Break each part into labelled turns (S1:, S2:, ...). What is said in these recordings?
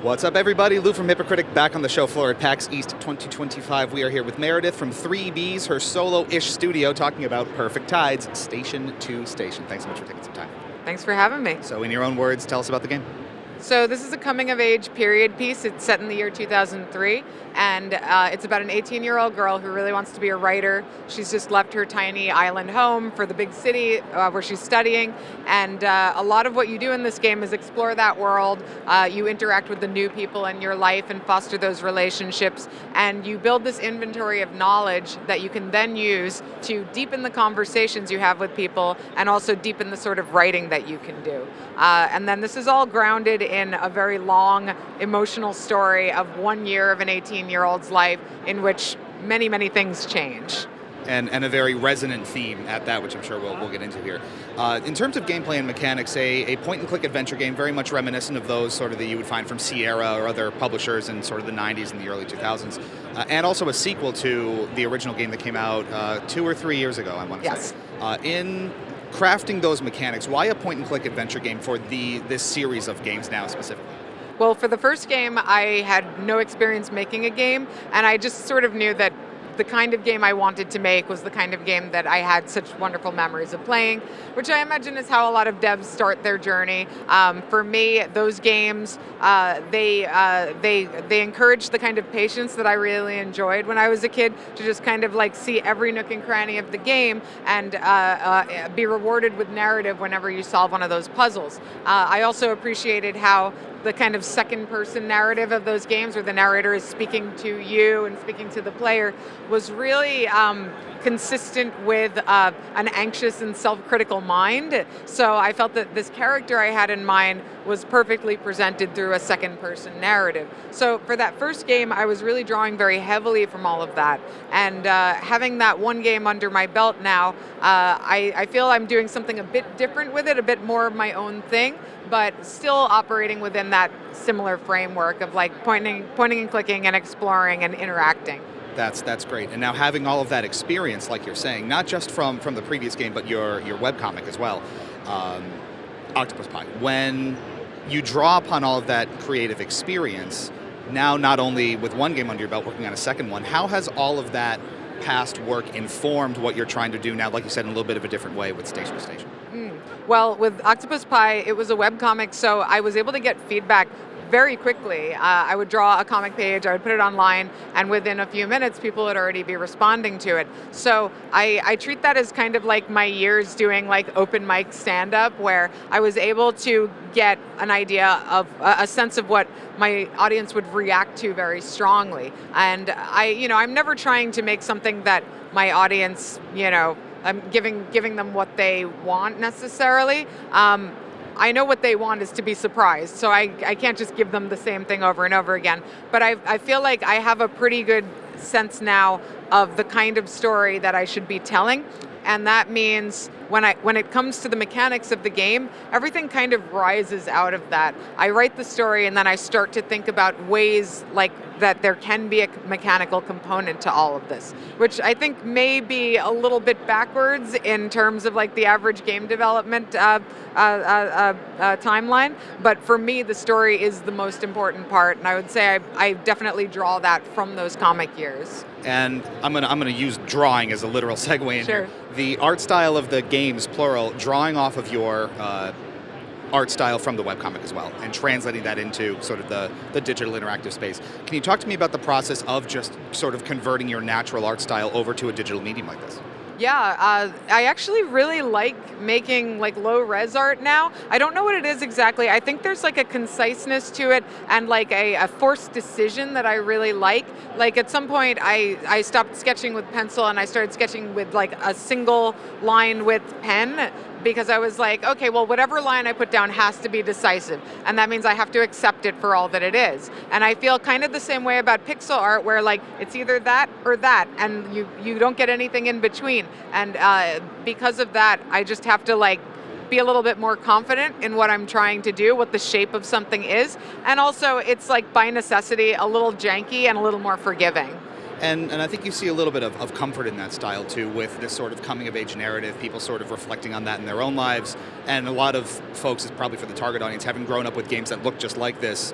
S1: What's up, everybody? Lou from Hypocritic back on the show floor at PAX East 2025. We are here with Meredith from 3B's, her solo-ish studio, talking about Perfect Tides, station to station. Thanks so much for taking some time.
S2: Thanks for having me.
S1: So in your own words, tell us about the game.
S2: So this is a coming-of-age period piece. It's set in the year 2003, and it's about an 18-year-old girl who really wants to be a writer. She's just left her tiny island home for the big city where she's studying, and a lot of what you do in this game is explore that world. You interact with the new people in your life and foster those relationships, and you build this inventory of knowledge that you can then use to deepen the conversations you have with people and also deepen the sort of writing that you can do. And then this is all grounded in a very long emotional story of 1 year of an 18-year-old's life in which many, many things change.
S1: And a very resonant theme at that, which I'm sure we'll get into here. In terms of gameplay and mechanics, a point-and-click adventure game, very much reminiscent of those sort of that you would find from Sierra or other publishers in sort of the 90s and the early 2000s, and also a sequel to the original game that came out 2 or 3 years ago, I want to say. In crafting those mechanics, why a point-and-click adventure game for this series of games now specifically?
S2: Well, for the first game, I had no experience making a game, and I just sort of knew that the kind of game I wanted to make was the kind of game that I had such wonderful memories of playing, which I imagine is how a lot of devs start their journey. For me, those games, they encourage the kind of patience that I really enjoyed when I was a kid, to just kind of like see every nook and cranny of the game and be rewarded with narrative whenever you solve one of those puzzles. I also appreciated how the kind of second-person narrative of those games, where the narrator is speaking to you and speaking to the player, was really consistent with an anxious and self-critical mind. So I felt that this character I had in mind was perfectly presented through a second-person narrative. So for that first game, I was really drawing very heavily from all of that. And having that one game under my belt now, I feel I'm doing something a bit different with it, a bit more of my own thing, but still operating within that similar framework of like pointing and clicking and exploring and interacting.
S1: That's great. And now having all of that experience, like you're saying, not just from the previous game, but your webcomic as well, Octopus Pie. When you draw upon all of that creative experience, now not only with one game under your belt, working on a second one, how has all of that past work informed what you're trying to do now, like you said, in a little bit of a different way with Station to Station?
S2: Well, with Octopus Pie, it was a webcomic, so I was able to get feedback very quickly. I would draw a comic page, I would put it online, and within a few minutes, people would already be responding to it. So I treat that as kind of like my years doing like open mic stand-up, where I was able to get an idea of a sense of what my audience would react to very strongly. And I'm never trying to make something that my audience, I'm giving them what they want necessarily. I know what they want is to be surprised, so I can't just give them the same thing over and over again. But I feel like I have a pretty good sense now of the kind of story that I should be telling, and that means when it comes to the mechanics of the game, everything kind of rises out of that. I write the story and then I start to think about ways like that there can be a mechanical component to all of this, which I think may be a little bit backwards in terms of like the average game development timeline. But for me, the story is the most important part, and I would say I definitely draw that from those comic years.
S1: And I'm gonna use drawing as a literal segue in
S2: Sure.
S1: here. The art style of the games, plural, drawing off of your art style from the webcomic as well, and translating that into sort of the digital interactive space. Can you talk to me about the process of just sort of converting your natural art style over to a digital medium like this?
S2: Yeah, I actually really like making like low res art now. I don't know what it is exactly. I think there's like a conciseness to it and like a forced decision that I really like. Like at some point I stopped sketching with pencil and I started sketching with like a single line width pen, because I was like, okay, well, whatever line I put down has to be decisive, and that means I have to accept it for all that it is. And I feel kind of the same way about pixel art, where like it's either that or that, and you don't get anything in between. And because of that, I just have to like be a little bit more confident in what I'm trying to do, what the shape of something is, and also it's like by necessity a little janky and a little more forgiving.
S1: And I think you see a little bit of comfort in that style too, with this sort of coming-of-age narrative, people sort of reflecting on that in their own lives, and a lot of folks, probably for the target audience, having grown up with games that look just like this,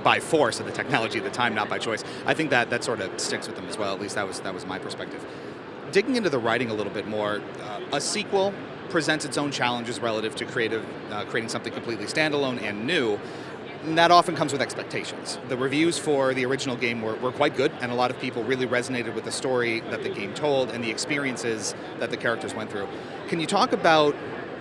S1: by force of the technology at the time, not by choice. I think that sort of sticks with them as well. At least that was my perspective. Digging into the writing a little bit more, a sequel presents its own challenges relative to creating something completely standalone and new. And that often comes with expectations. The reviews for the original game were quite good, and a lot of people really resonated with the story that the game told and the experiences that the characters went through. Can you talk about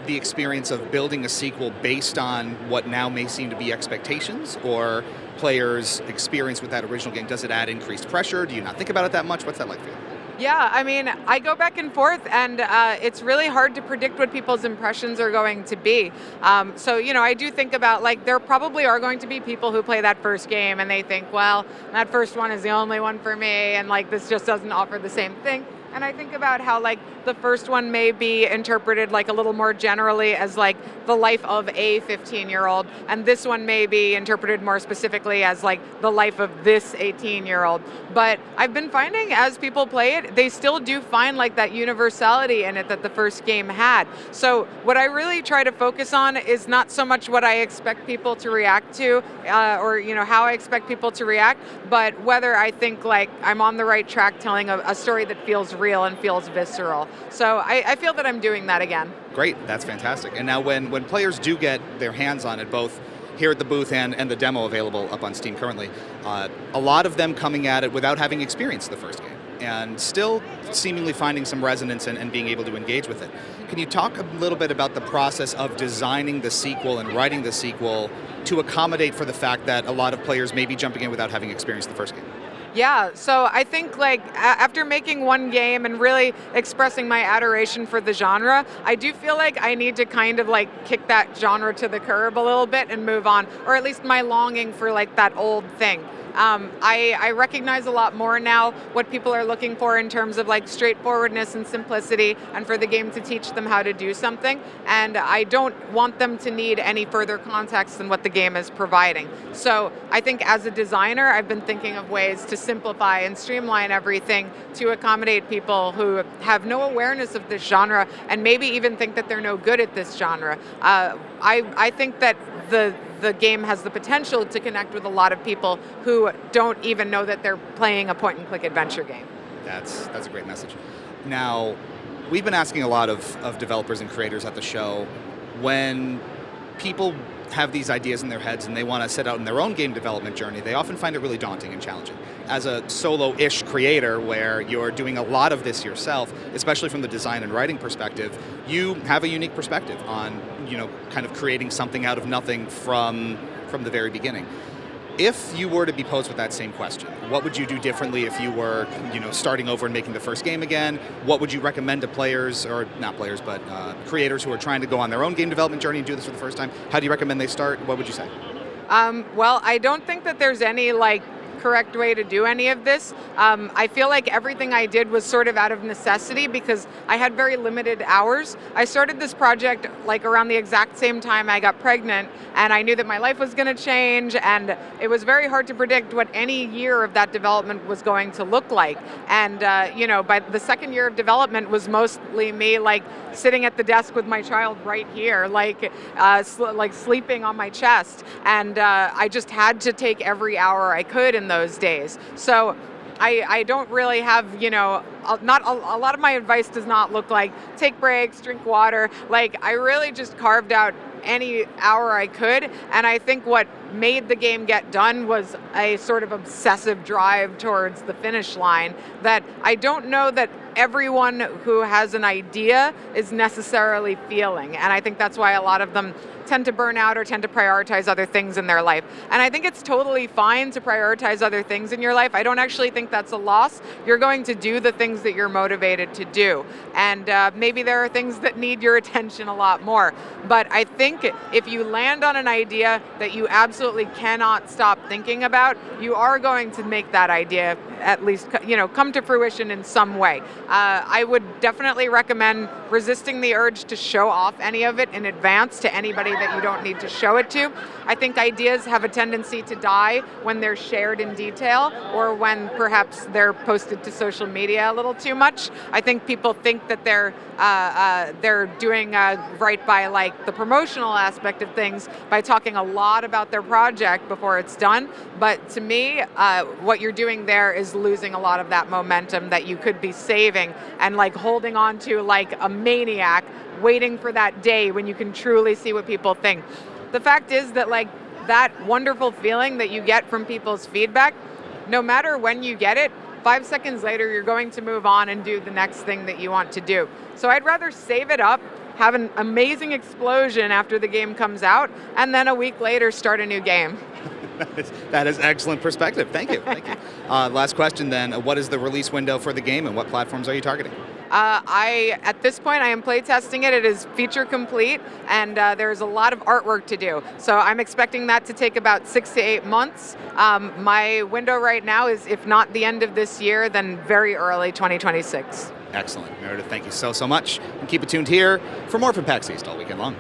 S1: the experience of building a sequel based on what now may seem to be expectations, or players' experience with that original game? Does it add increased pressure? Do you not think about it that much? What's that like for you?
S2: Yeah, I mean, I go back and forth, and it's really hard to predict what people's impressions are going to be. So, I do think about, there probably are going to be people who play that first game and they think, well, that first one is the only one for me, and this just doesn't offer the same thing. And I think about how the first one may be interpreted a little more generally as the life of a 15-year-old, and this one may be interpreted more specifically as the life of this 18-year-old. But I've been finding as people play it, they still do find that universality in it that the first game had. So what I really try to focus on is not so much what I expect people to react to, or how I expect people to react, but whether I think I'm on the right track telling a story that feels real and feels visceral. So I feel that I'm doing that again.
S1: Great, that's fantastic. And now when players do get their hands on it, both here at the booth and the demo available up on Steam currently, a lot of them coming at it without having experienced the first game and still seemingly finding some resonance and being able to engage with it. Can you talk a little bit about the process of designing the sequel and writing the sequel to accommodate for the fact that a lot of players may be jumping in without having experienced the first game?
S2: Yeah, so I think after making one game and really expressing my adoration for the genre, I do feel I need to kind of kick that genre to the curb a little bit and move on, or at least my longing for that old thing. I recognize a lot more now what people are looking for in terms of straightforwardness and simplicity, and for the game to teach them how to do something. And I don't want them to need any further context than what the game is providing. So I think as a designer, I've been thinking of ways to simplify and streamline everything to accommodate people who have no awareness of this genre and maybe even think that they're no good at this genre. I think that the game has the potential to connect with a lot of people who don't even know that they're playing a point-and-click adventure game.
S1: That's a great message. Now, we've been asking a lot of developers and creators at the show, when people have these ideas in their heads and they want to set out in their own game development journey, they often find it really daunting and challenging. As a solo-ish creator where you're doing a lot of this yourself, especially from the design and writing perspective, you have a unique perspective on, kind of creating something out of nothing from the very beginning. If you were to be posed with that same question, what would you do differently if you were, starting over and making the first game again? What would you recommend to players, or not players, but creators who are trying to go on their own game development journey and do this for the first time? How do you recommend they start? What would you say?
S2: Well, I don't think that there's any correct way to do any of this. I feel everything I did was sort of out of necessity because I had very limited hours. I started this project around the exact same time I got pregnant, and I knew that my life was going to change, and it was very hard to predict what any year of that development was going to look like. And by the second year of development was mostly me sitting at the desk with my child right here, sleeping on my chest, and I just had to take every hour I could in those days. So I don't really have, not a lot of my advice does not look take breaks, drink water. I really just carved out any hour I could, and I think what made the game get done was a sort of obsessive drive towards the finish line that I don't know that everyone who has an idea is necessarily feeling, and I think that's why a lot of them tend to burn out or tend to prioritize other things in their life. And I think it's totally fine to prioritize other things in your life. I don't actually think that's a loss. You're going to do the things that you're motivated to do. And maybe there are things that need your attention a lot more. But I think if you land on an idea that you absolutely cannot stop thinking about, you are going to make that idea at least come to fruition in some way. I would definitely recommend resisting the urge to show off any of it in advance to anybody that you don't need to show it to. I think ideas have a tendency to die when they're shared in detail or when perhaps they're posted to social media a little too much. I think people think that they're doing right by like the promotional aspect of things by talking a lot about their project before it's done. But to me, what you're doing there is losing a lot of that momentum that you could be saving and like holding on to like a maniac, waiting for that day when you can truly see what people think. The fact is that like that wonderful feeling that you get from people's feedback, no matter when you get it, 5 seconds later you're going to move on and do the next thing that you want to do. So I'd rather save it up, have an amazing explosion after the game comes out, and then a week later start a new game.
S1: That is excellent perspective. Thank you. Thank you. Last question then. What is the release window for the game and what platforms are you targeting?
S2: At this point, I am playtesting it. It is feature complete, and there's a lot of artwork to do. So I'm expecting that to take about 6 to 8 months. My window right now is, if not the end of this year, then very early 2026.
S1: Excellent. Meredith, thank you so much. And keep it tuned here for more from PAX East all weekend long.